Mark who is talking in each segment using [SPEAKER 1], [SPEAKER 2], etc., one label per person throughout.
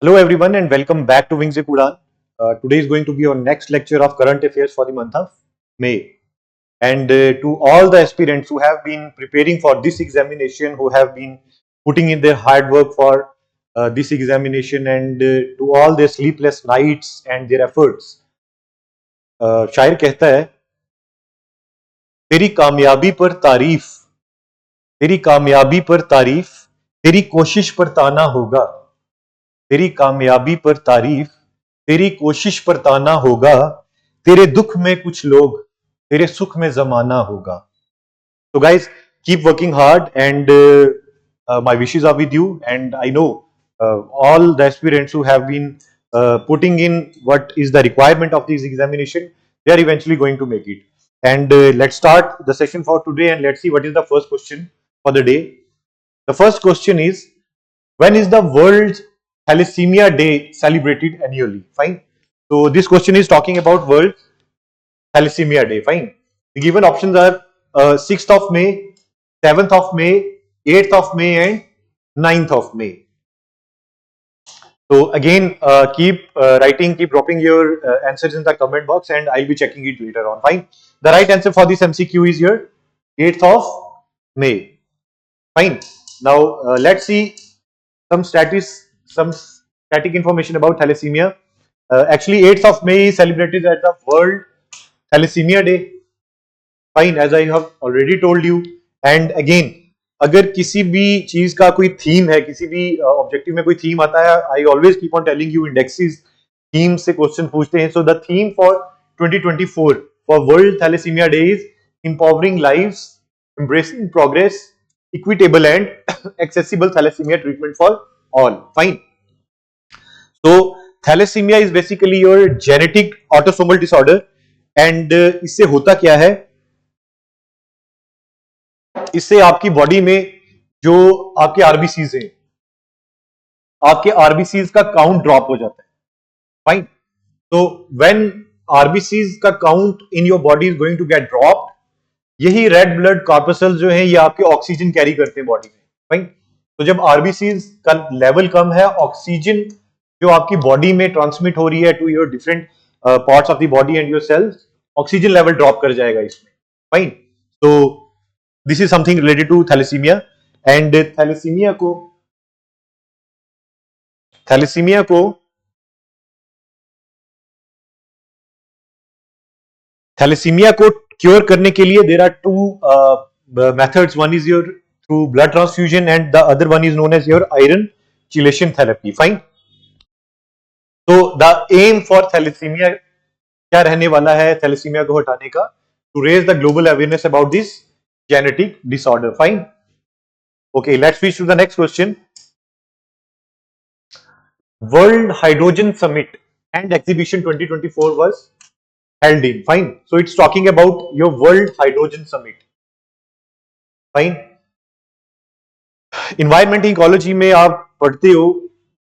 [SPEAKER 1] Hello everyone and welcome back to Wings of Udan. Today is going to be our next lecture of current affairs for the month of May. And to all the aspirants who have been preparing for this examination, who have been putting in their hard work for this examination and to all their sleepless nights and their efforts. शायर कहता है तेरी कामयाबी पर तारीफ तेरी कामयाबी पर तारीफ तेरी कोशिश पर ताना होगा तेरी कामयाबी पर तारीफ तेरी कोशिश पर ताना होगा तेरे दुख में कुछ लोग तेरे सुख में जमाना होगा So guys, keep working hard and my wishes are with you and I know all the aspirants who have been putting in what is the requirement of this examination, they are eventually going to make it. And let's start the session for today and let's see what is the first question for the day. The first question is, when is the World Thalassemia Day celebrated annually? Fine. So this question is talking about World Thalassemia Day. Fine. The given options are 6th of May, 7th of May, 8th of May and 9th of May. So again, keep writing, keep dropping your answers in the comment box and I'll be checking it later on. Fine. The right answer for this MCQ is here, 8th of May. Fine. Now let's see some static information about thalassemia. Actually, 8th of May is celebrated as the World Thalassemia Day. Fine, as I have already told you. And again, अगर किसी भी चीज का कोई theme है, किसी भी objective में कोई थीम आता है, I always keep on telling you indexes theme से क्वेश्चन पूछते हैं. So the theme for 2024 for world thalassemia day is empowering lives, embracing progress, equitable and accessible thalassemia treatment for all. Fine. So thalassemia is basically your genetic autosomal disorder and इससे होता क्या है, इससे आपकी body में जो आपके RBCs हैं, आपके आरबीसीज का काउंट ड्रॉप हो जाता है. फाइन. तो व्हेन आरबीसीज का count in your body is going to get dropped, यही रेड ब्लड कॉर्पसल्स जो हैं ये आपके ऑक्सीजन कैरी करते हैं बॉडी में. फाइन. तो जब आरबीसीज का लेवल कम है, ऑक्सीजन जो आपकी बॉडी में ट्रांसमिट हो रही है to your different parts of the body and your cells, oxygen level drop कर जाएगा इसमें. फाइन. तो this is something related to thalassemia and thalassemia को क्योर करने के लिए there are two methods. One is your through blood transfusion and the other one is known as your iron chelation therapy. Fine. So the aim for thalassemia क्या रहने वाला है thalassemia को हटाने का? To raise the global awareness about this genetic disorder. Fine. Okay, let's switch to the next question. World Hydrogen Summit and Exhibition 2024 was held in. Fine. So it's talking about your World Hydrogen Summit. Fine. Environment ecology में आप पढ़ते हो,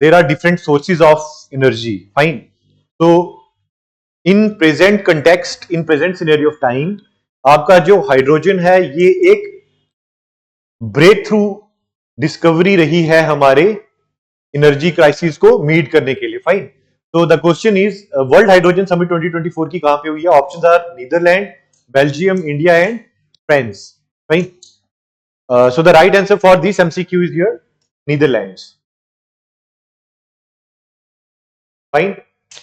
[SPEAKER 1] there are different sources of energy. Fine. So in present context, in present scenario of time, आपका जो hydrogen है ये एक break through discovery रही है हमारे एनर्जी क्राइसिस को मीट करने के लिए. फाइन. तो the question is world hydrogen summit 2024 की कहां पे हुई है? Options are Netherland, Belgium, India and France. Fine. So the right answer for this MCQ is here Netherlands. Fine.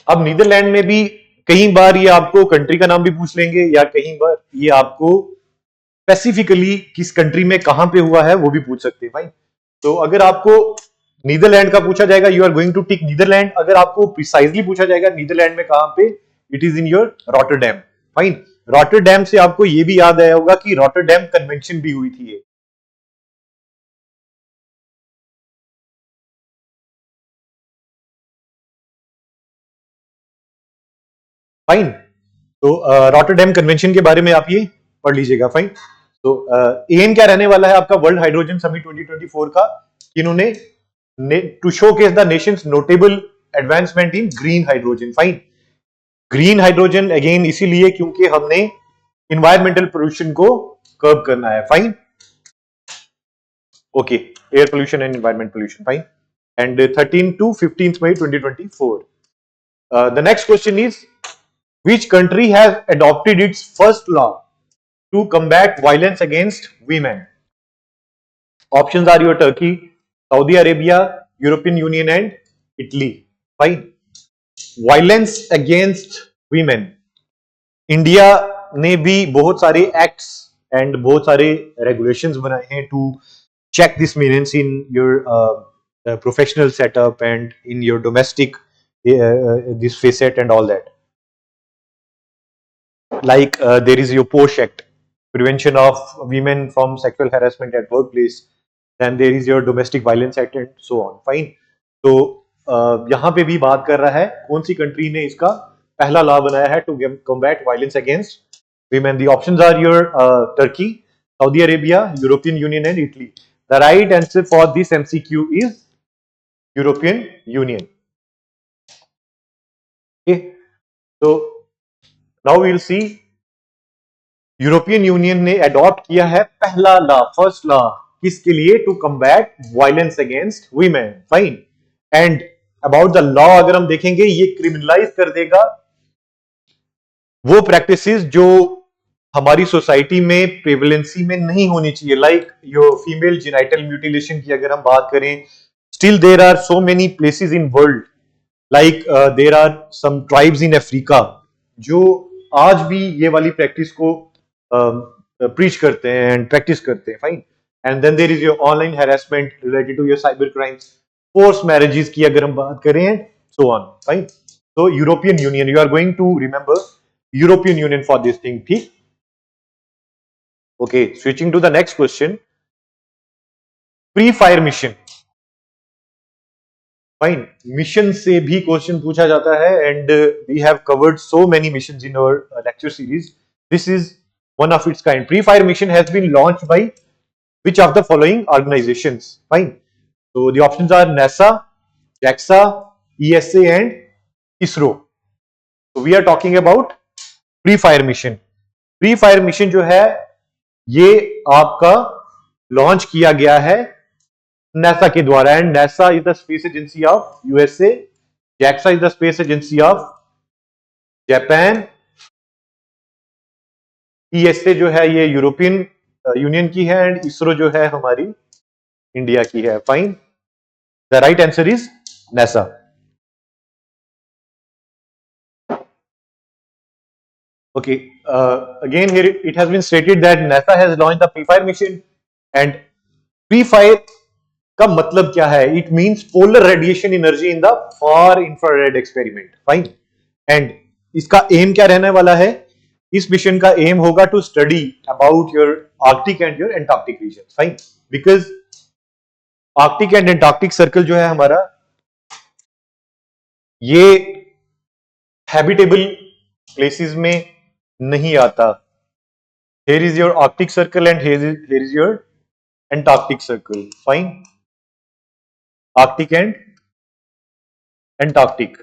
[SPEAKER 1] अब नीदरलैंड में भी कई बार ये आपको कंट्री का नाम भी पूछ लेंगे या कई बार ये आपको स्पेसिफिकली किस कंट्री में कहां पे हुआ है वो भी पूछ सकते हैं. फाइन. तो अगर आपको नीदरलैंड का पूछा जाएगा, you are going to tick Netherland. अगर आपको प्रिसाइजली पूछा जाएगा नीदरलैंड में कहां पे, it is in your Rotterdam. Fine. Rotterdam से आपको ये भी याद आया होगा कि रॉटरडैम कन्वेंशन भी हुई थी ये. फाइन. तो रॉटरडैम कन्वेंशन के बारे में आप ये पढ़ लीजिएगा. फाइन. तो एम क्या रहने वाला है आपका वर्ल्ड हाइड्रोजन समिट 2024 का? इन्होंने to showcase the nations notable advancement in green hydrogen. Fine. Green hydrogen again इसीलिए क्योंकि हमने इन्वायरमेंटल पोल्यूशन को कर्ब करना है. फाइन. Okay, air pollution and environment pollution. Fine. and 13 to 15th May 2024. The next question is, which country has adopted its first law to combat violence against women? Options are your Turkey, Saudi Arabia, European Union, and Italy. Fine. Violence against women. India ने भी बहुत सारे acts and बहुत सारे regulations बनाए हैं to check this menace in your professional setup and in your domestic this facet and all that. Like there is your POSH Act, Prevention of Women from Sexual Harassment at Workplace. Then there is your Domestic Violence Act and so on. Fine. तो यहाँ पे भी बात कर रहा है कौन सी country ने इसका पहला लॉ बनाया है to combat violence against women. The options are your Turkey, Saudi Arabia, European Union, and Italy. The right answer for this MCQ is European Union. Okay, so now we will see. European Union ने adopt किया है पहला law, first law, किसके लिए? To combat violence against women. Fine. And about the law अगर हम देखेंगे, ये क्रिमिनलाइज कर देगा वो प्रैक्टिसेस जो हमारी सोसाइटी में प्रेवलेंसी में नहीं होनी चाहिए. Like your female genital mutilation की अगर हम बात करें, still there are so many places in world, like there are some tribes in Africa जो आज भी ये वाली प्रैक्टिस को प्रीच करते हैं एंड प्रैक्टिस करते हैं. Fine. And then there is your online harassment related to your cyber crimes, force marriages की अगर हम बात करें, so on. Fine. So European Union, you are going to remember European Union for this thing. ठीक. Okay, switching to the next question. Pre-fire mission. Fine. Mission से भी question पूछा जाता है and we have covered so many missions in our lecture series. This is one of its kind. Pre-fire mission has been launched by which of the following organizations? Fine. So the options are NASA, JAXA, ESA and ISRO. So we are talking about Pre-fire mission. Pre-fire mission जो है ये आपका launch किया गया है NASA के द्वारा. And NASA is the space agency of USA, JAXA is the space agency of Japan, ESA जो है ये यूरोपियन यूनियन की है एंड इसरो जो है हमारी इंडिया की है. Fine. The right answer is NASA. Okay, again here it has been stated that NASA has launched the Pre-fire mission, and Pre-fire का मतलब क्या है? It means polar radiation energy in the far infrared experiment. Fine. And इसका aim क्या रहने वाला है? इस मिशन का एम होगा to study about your Arctic and your Antarctic region. Fine. Because Arctic and Antarctic circle जो है हमारा, ये हैबिटेबल प्लेसेस में नहीं आता. Here is your Arctic circle and here is your Antarctic circle. Fine. Arctic and Antarctic.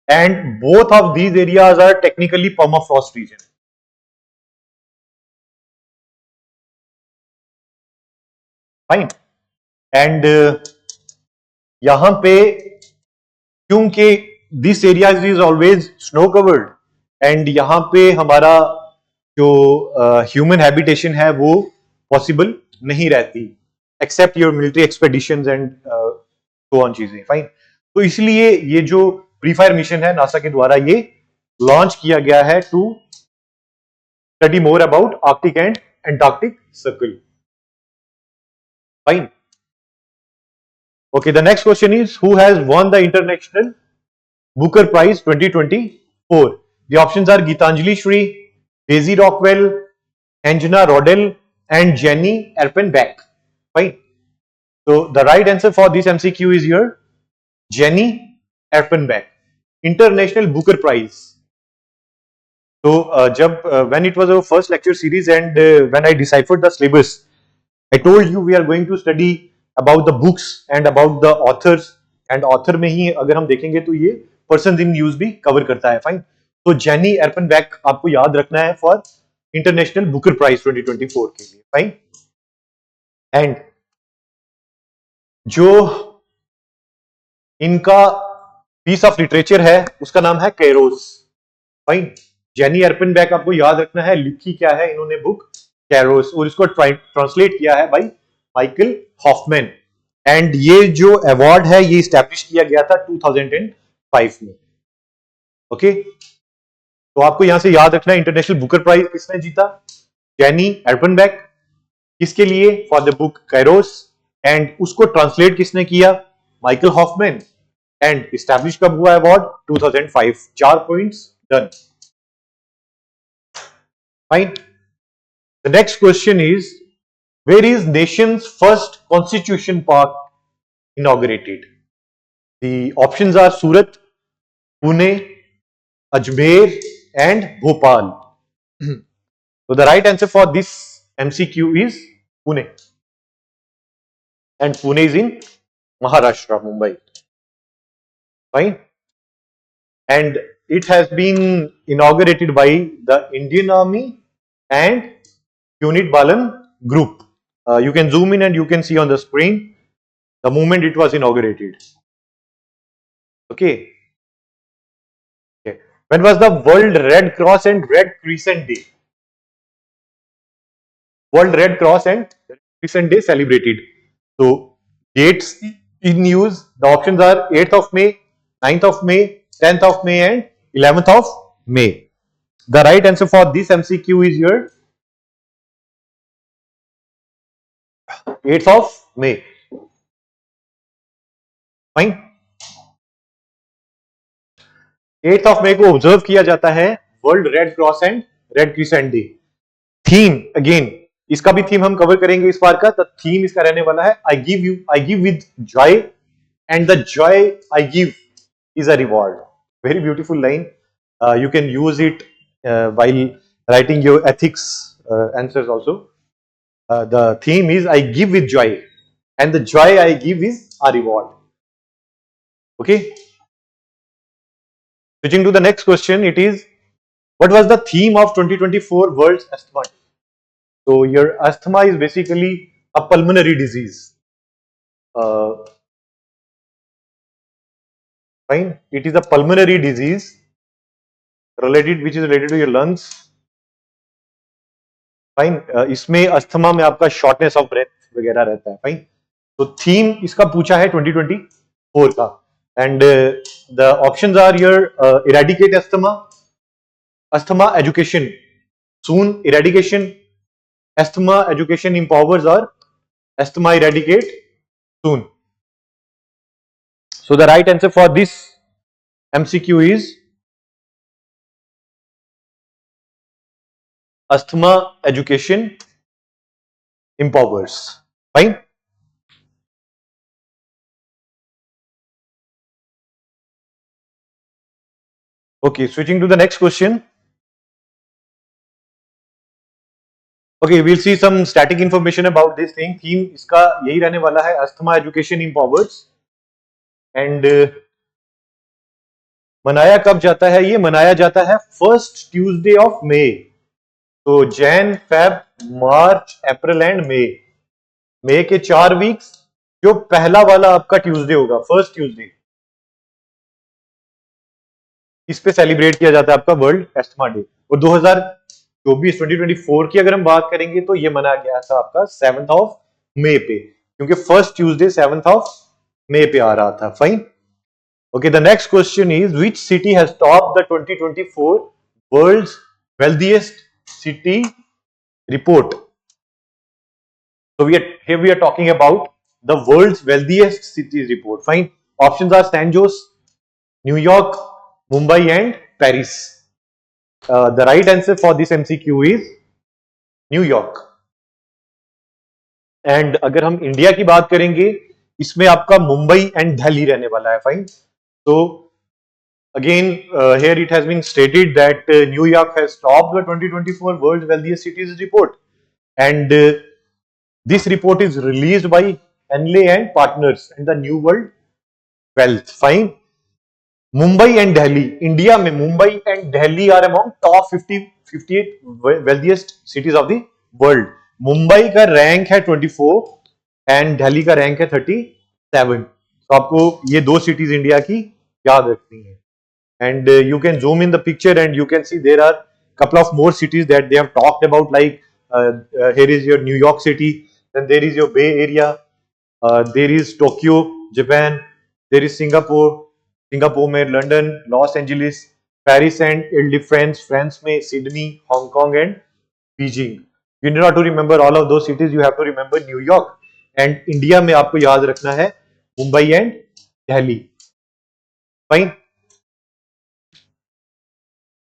[SPEAKER 1] And both of these areas are technically permafrost region. Fine. And यहाँ पे क्योंकि this area is always snow covered, and यहाँ पे हमारा जो human habitation है वो possible नहीं रहती, except your military expeditions and so on चीजें. फाइन. तो इसलिए ये जो प्री-फायर मिशन है नासा के द्वारा ये लॉन्च किया गया है to study more about Arctic and Antarctic circle. Fine. Okay, the next question is who has won the international Booker prize 2024? The options are Geetanjali Shri, Daisy Rockwell, Angela Rodell, and Jenny Erpenbeck. Fine. So the right answer for this MCQ is your Jenny Erpenbeck. International Booker Prize. So when it was our first lecture series and when I deciphered the syllabus, I told you we are going to study about the books and about the authors. And author में ही अगर हम देखेंगे तो ये persons in use भी cover करता है. Fine. तो जेनी एर्पनबैक आपको याद रखना है फॉर इंटरनेशनल बुकर प्राइज 2024 के लिए. फाइन. एंड जो इनका पीस ऑफ लिटरेचर है, उसका नाम है कैरोस। फाइन। जेनी एर्पेनबैक आपको याद रखना है, लिखी क्या है इन्होंने बुक, कैरोस, और इसको ट्रांसलेट किया है बाय माइकल हॉफमैन। एंड ये जो अवार्ड है ये स्टैब्लिश किया गया था 2005 में। ओके, तो आपको यहां से याद रखना है इंटरनेशनल बुकर प्राइज किसने जीता, जेनी एर्पेनबैक। किसके लिए, for the book Carolus. And उसको ट्रांसलेट किसने किया, माइकल हॉफमैन। एंड इस्टेब्लिश कब हुआ award, 2005। 4 points done. Fine. The next question is, where is nation's first constitution park inaugurated? The options are Surat, Pune, Ajmer and Bhopal. So the right answer for this MCQ is Pune. And Pune is in Maharashtra, Mumbai. Fine. And it has been inaugurated by the Indian Army and Unit Balan Group. You can zoom in and you can see on the screen the moment it was inaugurated. Okay. Okay. When was the World Red Cross and Red Crescent Day? World Red Cross and Crescent Day celebrated. So dates in use, the options are 8th of May, 9th of May, 10th of May and 11th of May. The right answer for this MCQ is your 8th of May. Fine. 8th of May को observe किया जाता है world red cross and red crescent day. Theme again, इसका भी theme हम cover करेंगे इस बार का। तो थीम इसका रहने वाला है I give with Joy and the Joy I give is a reward. Very beautiful line, you can use it while writing your ethics answers also. The theme is I give with joy and the joy I give is a reward. Okay, switching to the next question, it is, what was the theme of 2024 World's Asthma Day? So your asthma is basically a pulmonary disease. Fine, it is a pulmonary disease which is related to your lungs. Fine. इसमें asthma में आपका shortness of breath वगैरह रहता है। Fine. तो theme इसका पूछा है 2024 का। And the options are your eradicate asthma, asthma education soon, eradication, asthma education empowers or asthma eradicate soon. So the right answer for this MCQ is asthma education empowers. Fine. Okay, switching to the next question. Okay, we'll see some static information about this thing. Theme इसका यही रहने वाला है, asthma education empowers. And मनाया कब जाता है, ये मनाया जाता है फर्स्ट ट्यूसडे ऑफ मे। तो Jan, Feb, March, April and May के 4 वीक्स, जो पहला वाला आपका ट्यूसडे होगा, फर्स्ट ट्यूसडे, इस पे सेलिब्रेट किया जाता है आपका वर्ल्ड एस्थमा डे। और 2024 की अगर हम बात करेंगे तो ये मनाया गया था आपका 7th ऑफ मे पे, क्योंकि first Tuesday 7th of May पे आ रहा था। Fine. Okay, the next question is, which city has topped the 2024 world's wealthiest city report? So here we are talking about the world's wealthiest cities report. Fine. Options are San Jose, New York, Mumbai and Paris. The right answer for this MCQ is New York. And अगर हम India की बात करेंगे, इसमें आपका Mumbai and Delhi रहने वाला है। Fine. So again, here it has been stated that New York has topped the 2024 World's Wealthiest Cities report, and this report is released by Henley and Partners and the New World Wealth. Fine. Mumbai and Delhi, India में Mumbai and Delhi are among top 58 wealthiest cities of the world. Mumbai का rank है 24 and Delhi का rank है 37। तो आपको ये दो cities India की याद रखनी है. And you can zoom in the picture and you can see there are couple of more cities that they have talked about, like here is your New York City, then there is your Bay Area, there is Tokyo, Japan, there is Singapore में London, Los Angeles, Paris and Ile-de-France, France में Sydney, Hong Kong and Beijing. You need not to remember all of those cities, you have to remember New York. And India में आपको याद रखना है Mumbai and Delhi. Fine.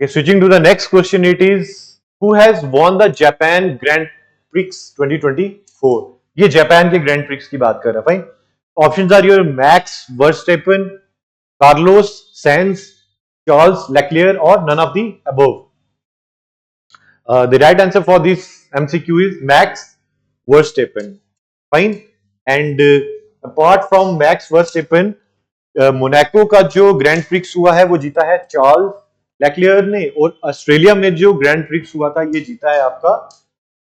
[SPEAKER 1] Okay, switching to the next question, it is who has won the Japan Grand Prix 2024? ये Japan के grand prix की बात कर रहा है. Fine. Options are your Max Verstappen, Carlos Sainz, Charles Leclerc और none of the above. The right answer for this MCQ is Max Verstappen. Fine. And apart from Max Verstappen, Monaco का जो grand prix हुआ है वो जीता है Charles लेक्लियर ने, और ऑस्ट्रेलिया में जो ग्रैंड प्रिक्स हुआ था ये जीता है आपका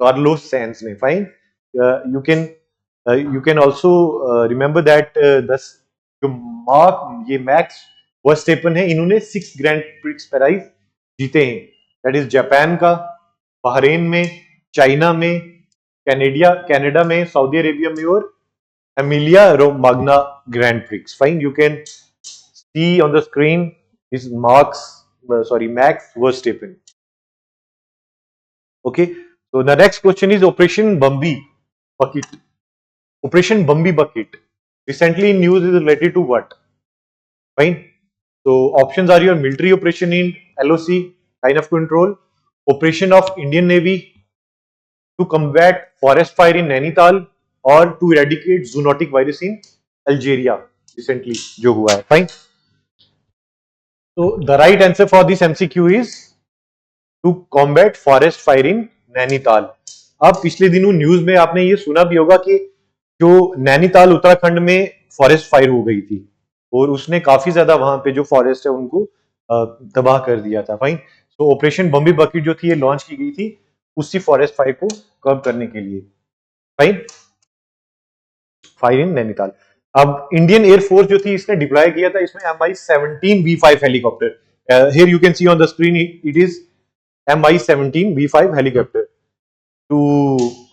[SPEAKER 1] कार्लोस सैंस ने. Fine. You can also remember that जो ये मैक्स वर्स्टेपन है, इन्होंने 6 ग्रैंड प्रिक्स पेराइज जीते हैं. दैट इज जापान का, बहरीन में, चाइना में, कनाडा में, सऊदी अरेबिया में और Emilia Romagna Grand Prix. Fine, you can see on the screen is Max Verstappen. Okay, so the next question is Operation Bambi Bucket. Operation Bambi Bucket. Recently news is related to what? Fine. So options are your military operation in LOC, line of control, operation of Indian Navy to combat forest fire in Nainital, or to eradicate zoonotic virus in Algeria recently जो हुआ है. Fine. So the right answer for this MCQ is to combat forest fire in Nainital. अब पिछले दिनों news में आपने ये सुना भी होगा कि जो नैनीताल उत्तराखंड में फॉरेस्ट फायर हो गई थी और उसने काफी ज्यादा वहां पे जो फॉरेस्ट है उनको तबाह कर दिया था. फाइन. तो ऑपरेशन बम्बी बकेट जो थी ये लॉन्च की गई थी उसी फॉरेस्ट फायर को कर्ब करने के लिए. फाइन. Fire in Nainital. अब इंडियन एयरफोर्स जो थी इसने डिप्लॉय किया था इसमें MI-17V5 helicopter. Here you can see on the screen it is MI-17V5 helicopter to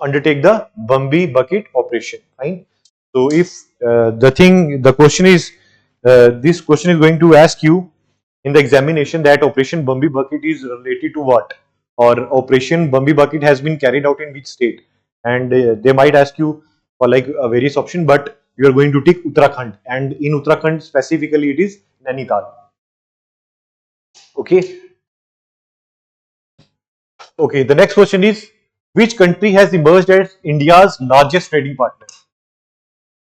[SPEAKER 1] undertake the Bambi bucket operation. Fine. So if the question is this question is going to ask you in the examination that Operation Bambi bucket is related to what, or Operation Bambi bucket has been carried out in which state, and they might ask you for like a various option, but you are going to take Uttarakhand, and in Uttarakhand specifically it is Nainital. Okay. Okay, the next question is which country has emerged as India's largest trading partner?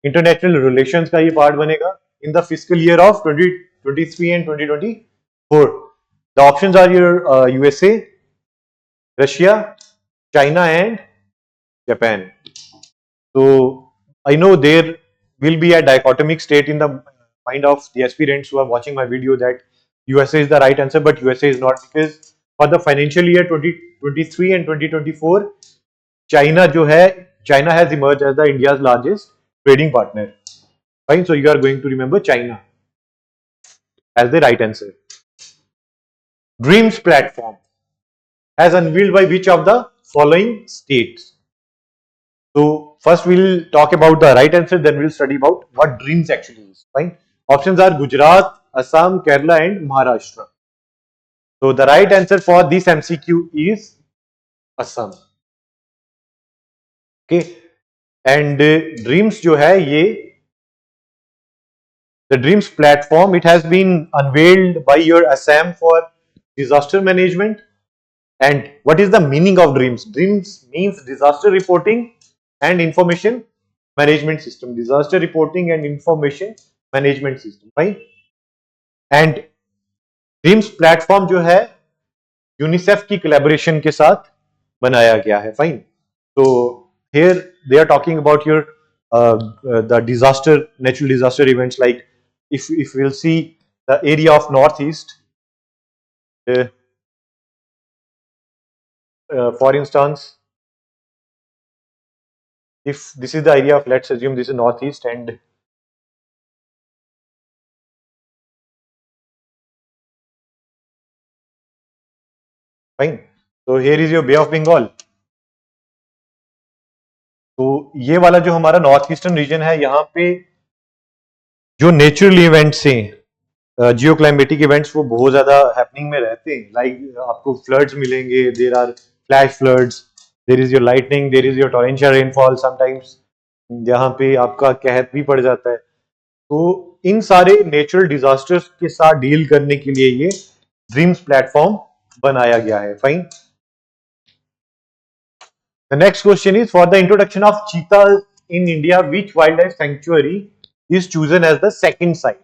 [SPEAKER 1] International relations का ये part बनेगा in the fiscal year of 2023 and 2024. The options are your USA, Russia, China and Japan. So I know there will be a dichotomic state in the mind of the aspirants who are watching my video that USA is the right answer, but USA is not, because for the financial year 2023 and 2024, China जो है, China has emerged as the India's largest trading partner. Fine, so you are going to remember China as the right answer. Dreams platform has unveiled by which of the following states? So first we'll talk about the right answer, then we'll study about what dreams actually is. Fine. Options are Gujarat, Assam, Kerala and Maharashtra. So the right answer for this MCQ is Assam. Okay. And dreams जो है ये, the dreams platform, it has been unveiled by your Assam for disaster management. And what is the meaning of dreams? Dreams means disaster reporting and information management system. Disaster reporting and information management system. Right? And dreams platform जो है UNICEF की collaboration के साथ बनाया गया है. Fine. So here they are talking about your the natural disaster events, like if we'll see the area of northeast, for instance, if this is the area of, let's assume this is northeast, and Fine. So here is your Bay of Bengal. तो ये वाला जो हमारा north eastern region है, यहाँ पे जो natural events हैं, जियो क्लाइमेटिक इवेंट्स, वो बहुत ज्यादा हैपनिंग में रहते हैं. लाइक आपको फ्लड्स मिलेंगे, there are flash floods, there is your lightning, there is your torrential rainfall, sometimes यहाँ पे आपका कहत भी पड़ जाता है. तो इन सारे नेचुरल डिजास्टर्स के साथ डील करने के लिए ये ड्रीम्स प्लेटफॉर्म बनाया गया है. Fine. The next question is, for the introduction of cheetah in India, which wildlife sanctuary is chosen as the second site?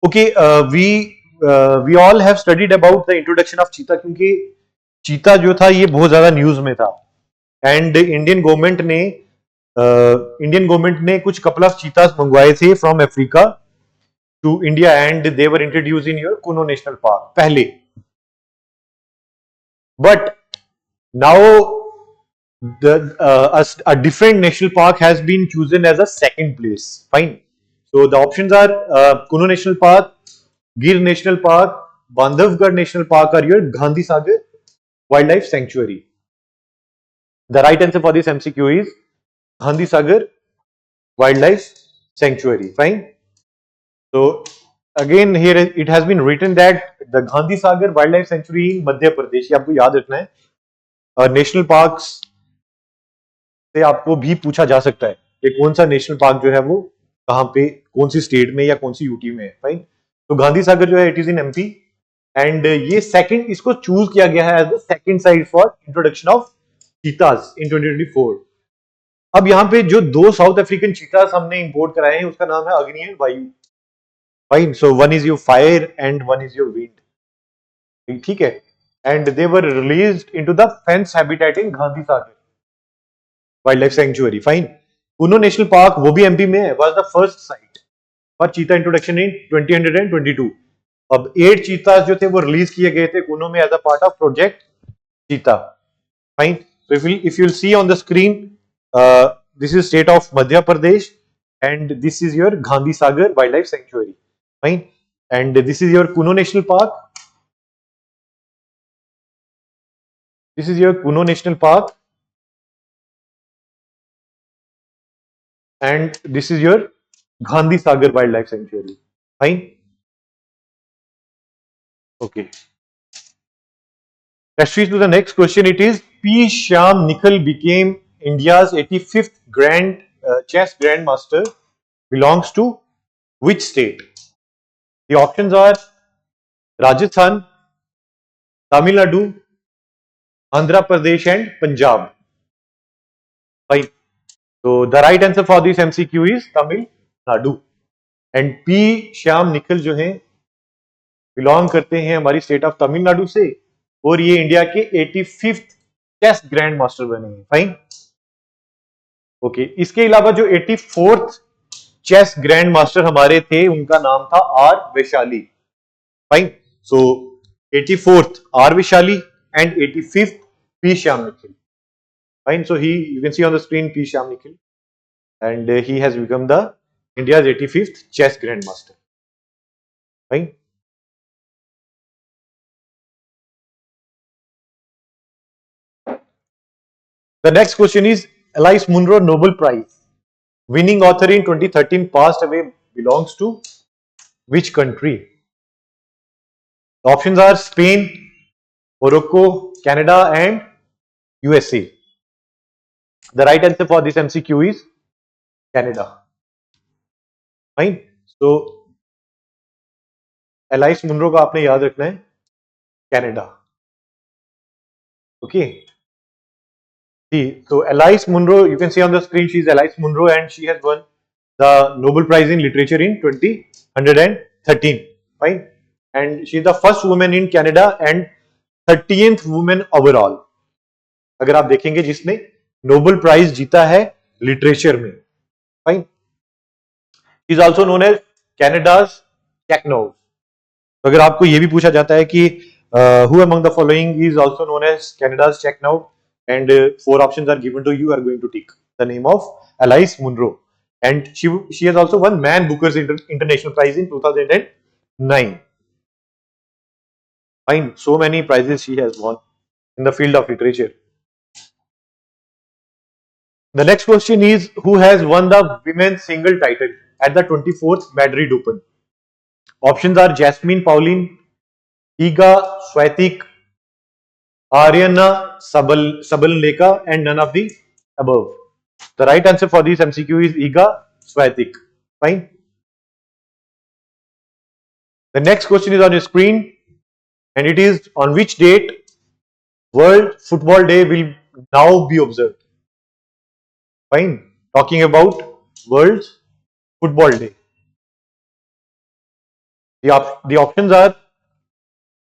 [SPEAKER 1] Okay, we all have studied about the introduction of cheetah, क्योंकि चीता जो था ये बहुत ज्यादा news में था, and Indian government ने कुछ कपल ऑफ चीतास मंगवाए थे from Africa to India, and they were introduce in your Kuno national park पहले. But now a different national park has been chosen as a second place. Fine. So the options are Kuno National Park, Gir National Park, Bandhavgarh National Park, or your Gandhi Sagar Wildlife Sanctuary. The right answer for this MCQ is Gandhi Sagar Wildlife Sanctuary. Fine. So again here it has been written that the Gandhi Sagar Wildlife Sanctuary in Madhya Pradesh. ये आपको याद रखना है. National parks से आपको भी पूछा जा सकता है कि कौन सा नेशनल पार्क जो है वो कहां पे, कौन सी स्टेट में या कौन सी यूटी में है. फाइन. तो गांधी सागर जो है it is in MP, and ये सेकंड, इसको चूज किया गया है as the second site for introduction of cheetahs in 2024. अब यहाँ पे जो दो साउथ अफ्रीकन चीतास हमने इंपोर्ट कराए हैं उसका नाम है अग्नि एंड वायु. Fine. So one is your fire and one is your wind. ठीक है. And they were released into the fence habitat in Gandhi Sagar wild life sanctuary. Fine. Kuno national park वो भी एमपी में है, was the first sight for चीता introduction in 2022. अब 8 चीतास जो थे वो रिलीज किए गए थे कुनो में as a part of project cheetah. Fine. So if you'll see on the screen, this is state of Madhya Pradesh, and this is your Gandhi Sagar Wildlife Sanctuary. Fine. And this is your Kuno National Park. This is your Kuno National Park. And this is your Gandhi Sagar Wildlife Sanctuary. Fine. Okay. Let's switch to the next question. It is, P. Shyam Nikhil became India's 85th chess grandmaster. Belongs to which state? The options are Rajasthan, Tamil Nadu, Andhra Pradesh, and Punjab. Fine. So the right answer for this MCQ is Tamil Nadu. And P. Shyam Nikhil जो है belong करते हैं हमारी state of Tamil Nadu से, और ये India के 85th chess grand master बने हैं. फाइन. ओके. इसके अलावा जो 84th चेस ग्रैंड मास्टर हमारे थे उनका नाम था R Vaishali. Fine. So 84th R Vaishali and 85th P. Shyam Nikhil. Fine. So you can see on the screen P. Shyam Nikhil, and he has become the India's 85th chess grandmaster. Fine. The next question is, Alice Munro Nobel Prize winning author in 2013 passed away, belongs to which country? The options are Spain, Morocco, Canada, and USA. The right answer for this MCQ is Canada. Fine. So Alice Munro का आपने याद रखना है Canada. Okay. See, so Alice Munro, you can see on the screen, she is Alice Munro, and she has won the Nobel Prize in Literature in 2013. Fine. And she is the first woman in Canada and 30th woman overall. अगर आप देखेंगे जिसने Nobel prize जीता है literature में. Fine. She is also known as Canada's Chekhov. तो अगर आपको यह भी पूछा जाता है कि who among the following is also known as Canada's Chekhov, and 4 options are given to you, are going to take the name of Alice Munro, and she has also won Man Booker's International Prize in 2009. Fine. So many prizes she has won. in the field of literature. The next question is, who has won the women's single title at the 24th Madrid Open? Options are Jasmine Paulin, Iga Swiatek, Ariana Sabalenka, and none of the above. The right answer for this MCQ is Iga Swiatek. Fine. The next question is on your screen, and it is, on which date World Football Day will now be observed? Fine. Talking about World Football Day. The options are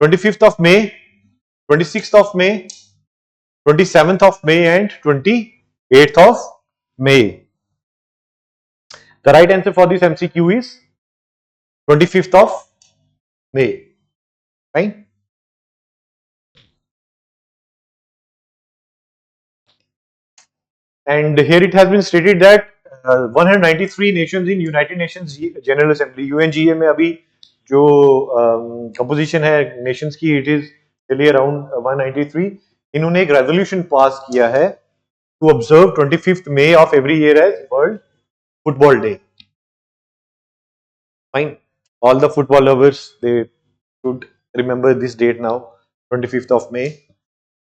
[SPEAKER 1] 25th of May, 26th of May, 27th of May, and 28th of May. The right answer for this MCQ is 25th of May. Fine. And here it has been stated that 193 nations in United Nations General Assembly UNGA में अभी जो composition है nations की, it is really around 193. इन्होंने एक resolution pass किया है to observe 25th May of every year as World Football Day. Fine. All the football lovers, they should remember this date now, 25th of May.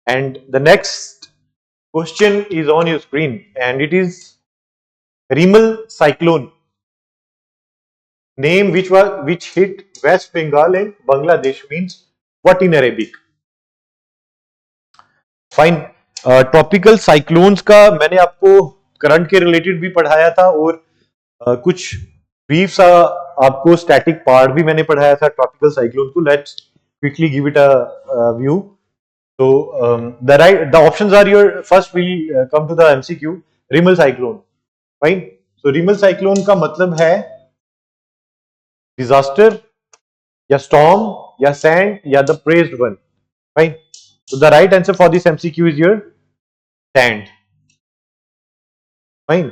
[SPEAKER 1] And the next question is on your screen, and it is Rimal cyclone, name which hit West Bengal and Bangladesh, means what in Arabic? Fine. Tropical cyclones का मैंने आपको current के related भी पढ़ाया था, और कुछ brief सा आपको स्टैटिक पार्ट भी मैंने पढ़ाया था ट्रॉपिकल साइक्लोन को. Let's quickly give it a view. So the options are your first will come to the MCQ. Rimal cyclone. Fine. So Rimal cyclone का मतलब है disaster या storm या sand या the praised one. Fine. So the right answer for this MCQ is your sand. Fine.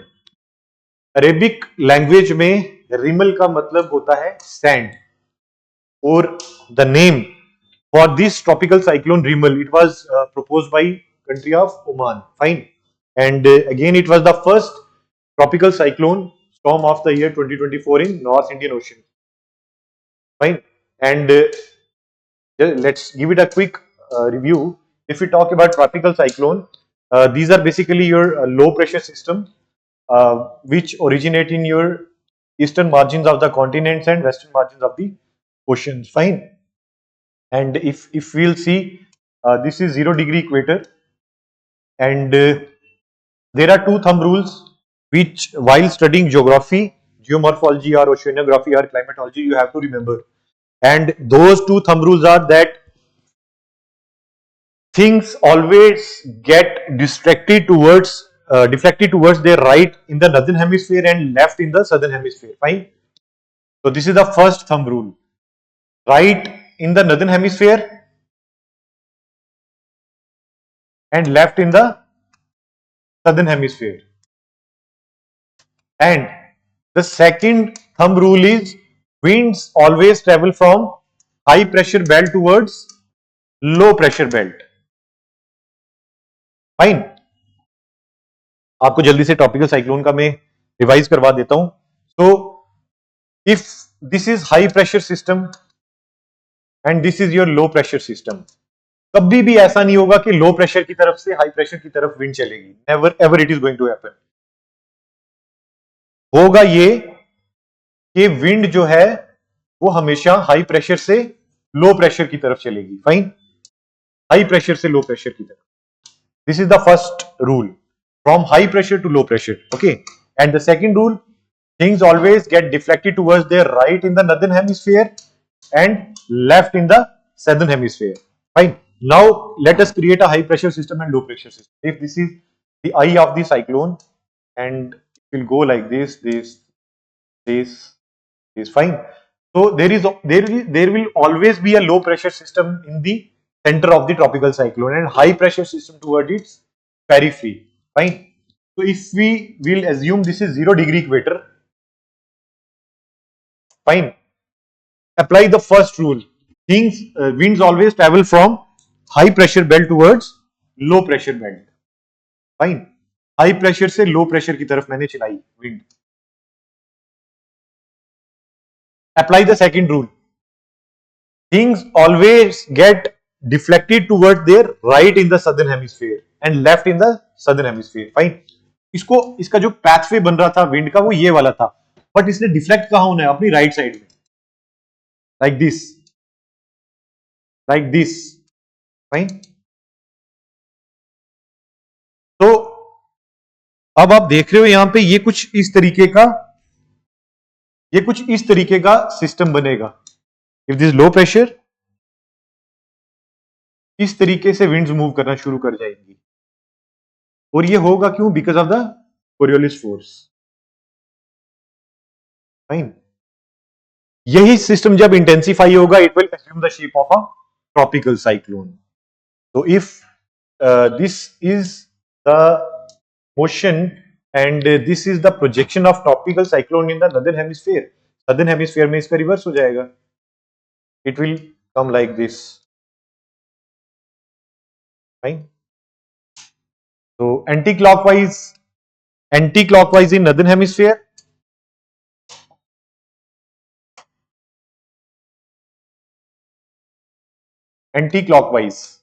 [SPEAKER 1] Arabic language में rimal का मतलब होता है sand, और the name for this tropical cyclone Rimal, it was proposed by country of Oman. Fine. And again, it was the first tropical cyclone storm of the year 2024 in North Indian Ocean. Fine. And let's give it a quick review. If we talk about tropical cyclone, these are basically your low pressure system which originate in your eastern margins of the continents and western margins of the oceans. Fine. And if we'll see, this is 0-degree equator, and there are two thumb rules which, while studying geography, geomorphology or oceanography or climatology, you have to remember. And those two thumb rules are that things always get deflected towards their right in the northern hemisphere and left in the southern hemisphere. Fine. So this is the first thumb rule. Right in the northern hemisphere and left in the southern hemisphere. And the second thumb rule is winds always travel from high pressure belt towards low pressure belt. Fine. आपको जल्दी से topical cyclone का मैं revise करवा देता हूं. So if this is high pressure system and this is your low pressure system, कभी भी ऐसा नहीं होगा कि लो प्रेशर की तरफ से हाई प्रेशर की तरफ विंड चलेगी. Never ever it is going to happen. होगा ये कि विंड जो है वो हमेशा हाई प्रेशर से लो प्रेशर की तरफ चलेगी. फाइन. हाई प्रेशर से लो प्रेशर की तरफ. This is the first rule, from high pressure to low pressure. Okay. And the second rule, things always get deflected towards their right in the northern hemisphere and left in the southern hemisphere. Fine. Now let us create a high pressure system and low pressure system. If this is the eye of the cyclone and it will go like this, fine. So there will always be a low pressure system in the center of the tropical cyclone and high pressure system toward its periphery. Fine. So if we will assume this is 0-degree equator, fine. Apply the first rule. Winds always travel from high pressure belt towards low pressure belt. Fine. High pressure से low pressure की तरफ मैंने चलाई wind. Apply the second rule. Things always get deflected towards their right in the southern hemisphere and left in the southern hemisphere. Fine. इसका जो pathway बन रहा था wind का वो ये वाला था, but इसने deflect कहाँ होना है? अपनी right side में, like this. Fine. तो अब आप देख रहे हो यहां पे ये कुछ इस तरीके का सिस्टम बनेगा. इफ दिस लो प्रेशर, इस तरीके से विंड्स मूव करना शुरू कर जाएंगी. और ये होगा क्यों? Because of the Coriolis force. Fine. यही सिस्टम जब इंटेंसिफाई होगा, it will assume the shape of a tropical cyclone. So if this is the motion and this is the projection of tropical cyclone in the northern hemisphere, southern hemisphere में इसका reverse हो जाएगा. It will come like this. Fine. So anti-clockwise in northern hemisphere, anti-clockwise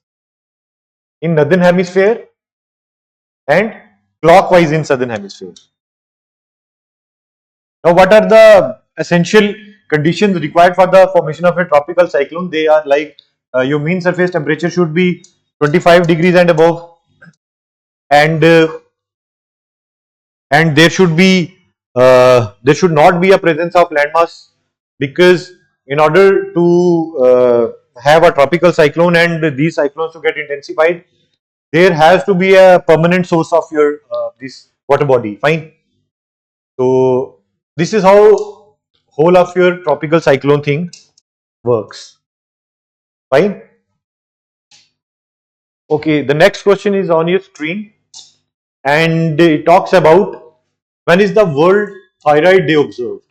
[SPEAKER 1] in northern hemisphere and clockwise in southern hemisphere. Now what are the essential conditions required for the formation of a tropical cyclone? They are like your mean surface temperature should be 25 degrees and above, and there should not be a presence of landmass, because in order to have a tropical cyclone and these cyclones to get intensified, there has to be a permanent source of your this water body. Fine. So this is how whole of your tropical cyclone thing works. Fine. Okay, the next question is on your screen, and it talks about when is the World Thyroid Day observed.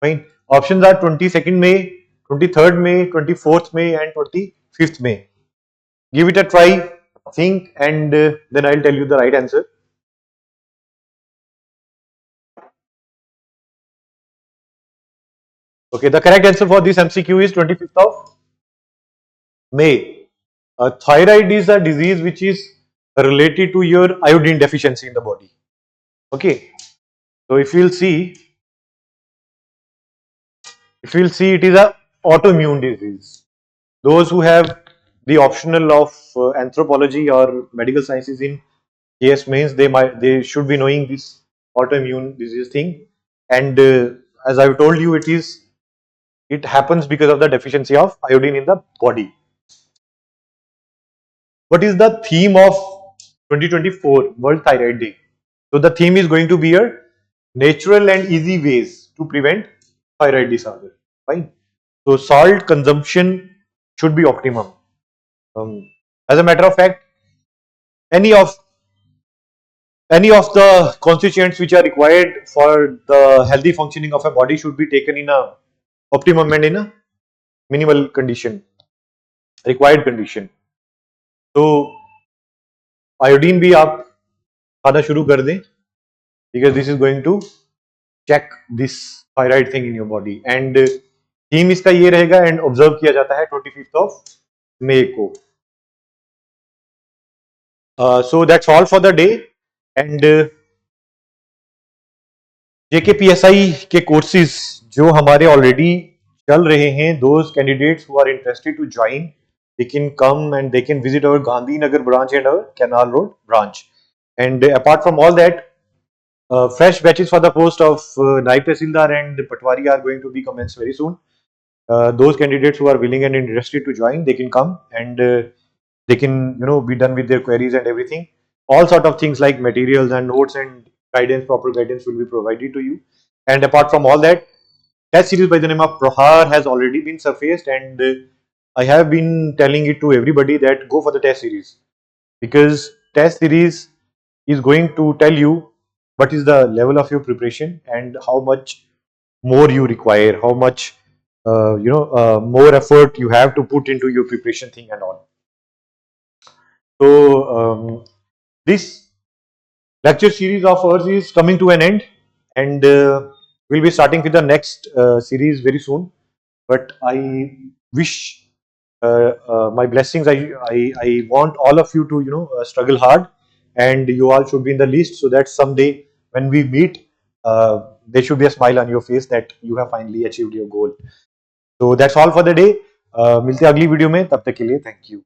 [SPEAKER 1] Fine. Options are 22nd May, 23rd May, 24th May and 25th May. Give it a try, think, and then I'll tell you the right answer. Okay, the correct answer for this MCQ is 25th of May. Thyroid is a disease which is related to your iodine deficiency in the body. Okay, so if you'll see, it is a autoimmune disease. Those who have the optional of anthropology or medical sciences in KS mains, they should be knowing this autoimmune disease thing. And as I've told you, it happens because of the deficiency of iodine in the body. What is the theme of 2024 World Thyroid Day? So the theme is going to be your natural and easy ways to prevent thyroid disorder. Fine. So salt consumption should be optimum. As a matter of fact, any of the constituents which are required for the healthy functioning of a body should be taken in a optimum and in a minimal condition, required condition. तो iodine भी आप खाना शुरू कर दें, because this is going to check this thyroid thing in your body. And theme इसका ये रहेगा and ऑब्जर्व किया जाता है 25th of May को. So that's all for the day. And JKPSI के कोर्सेज जो हमारे ऑलरेडी चल रहे हैं, those candidates who are interested to join, they can come and they can visit our Gandhinagar branch and our Canal Road branch. And apart from all that, fresh batches for the post of Naib Tehsildar and Patwari are going to be commenced very soon. Those candidates who are willing and interested to join, they can come and they can be done with their queries and everything. All sort of things like materials and notes and guidance, proper guidance will be provided to you. And apart from all that, test series by the name of Prahar has already been surfaced, and I have been telling it to everybody that go for the test series, because test series is going to tell you what is the level of your preparation and how much more you require, how much more effort you have to put into your preparation thing and all. So this lecture series of ours is coming to an end, and we'll be starting with the next series very soon. But I wish my blessings. I want all of you to struggle hard, and you all should be in the list so that someday when we meet, there should be a smile on your face that you have finally achieved your goal. So that's all for the day. मिलते हैं अगली video में, तब तक के लिए thank you.